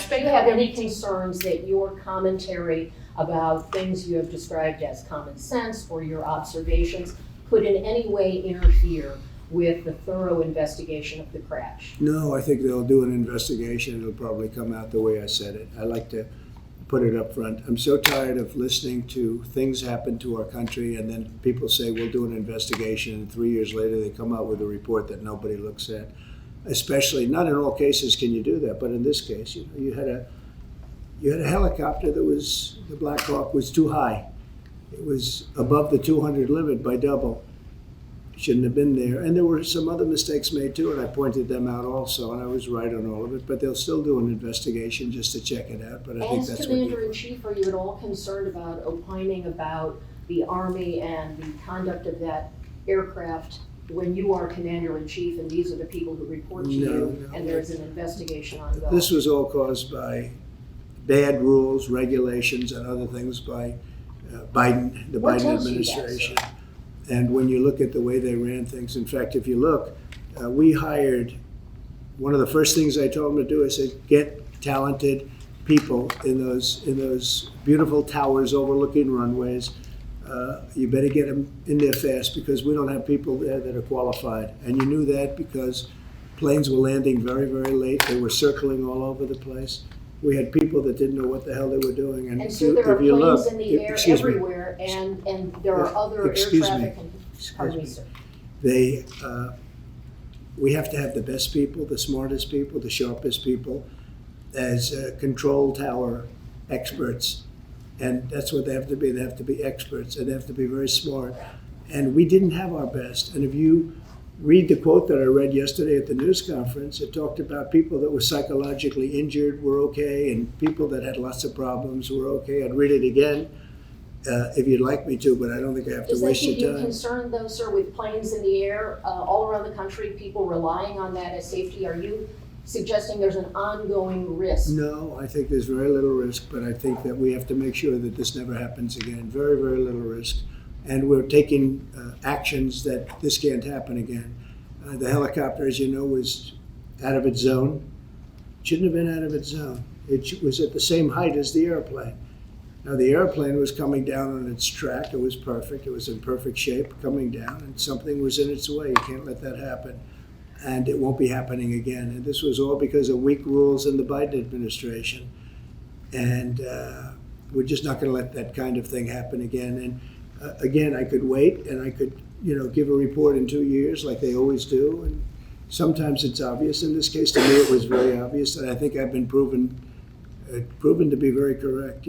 crash, do you have any concerns that your commentary about things you have described as common sense or your observations could in any way interfere with the thorough investigation of the crash? No, I think they'll do an investigation. It'll probably come out the way I said it. I like to put it up front. I'm so tired of listening to things happen to our country and then people say we'll do an investigation and 3 years later they come out with a report that nobody looks at. Especially, not in all cases can you do that, but in this case, you had a helicopter that was, the Black Hawk was too high. It was above the 200 limit by double. Shouldn't have been there. And there were some other mistakes made too, and I pointed them out also, and I was right on all of it. But they'll still do an investigation just to check it out. But I think As that's what Commander-in-Chief, are you at all concerned about opining about the Army and the conduct of that aircraft when you are Commander-in-Chief and these are the people who report to you No. and there's an investigation ongoing? This was all caused by bad rules, regulations, and other things by Biden, the What Biden tells you that, administration. sir? And when you look at the way they ran things, in fact, if you look, we hired, one of the first things I told them to do, I said, get talented people in those beautiful towers overlooking runways. You better get them in there fast because we don't have people there that are qualified. And you knew that because planes were landing very, very late. They were circling all over the place. We had people that didn't know what the hell they were doing. And if so you- there are if you planes look- in the air excuse me. everywhere and there are other air Excuse me. traffic and, pardon me, Excuse sir. We have to have the best people, the smartest people, the sharpest people as control tower experts. And that's what they have to be. They have to be experts and they have to be very smart. And we didn't have our best. And if you read the quote that I read yesterday at the news conference, it talked about people that were psychologically injured were okay and people that had lots of problems were okay. I'd read it again if you'd like me to, but I don't think I have to Does that waste give your you time. concern though, sir, with planes in the air all around the country, people relying on that as safety? Are you suggesting there's an ongoing risk? No, I think there's very little risk, but I think that we have to make sure that this never happens again. Very, very little risk. And we're taking actions that this can't happen again. The helicopter, as you know, was out of its zone. Shouldn't have been out of its zone. It was at the same height as the airplane. Now, the airplane was coming down on its track. It was perfect. It was in perfect shape coming down, and something was in its way. You can't let that happen. And it won't be happening again. And this was all because of weak rules in the Biden administration. And we're just not going to let that kind of thing happen again. And again, I could wait and I could, give a report in 2 years like they always do. And sometimes it's obvious. In this case, to me, it was very obvious. And I think I've been proven to be very correct.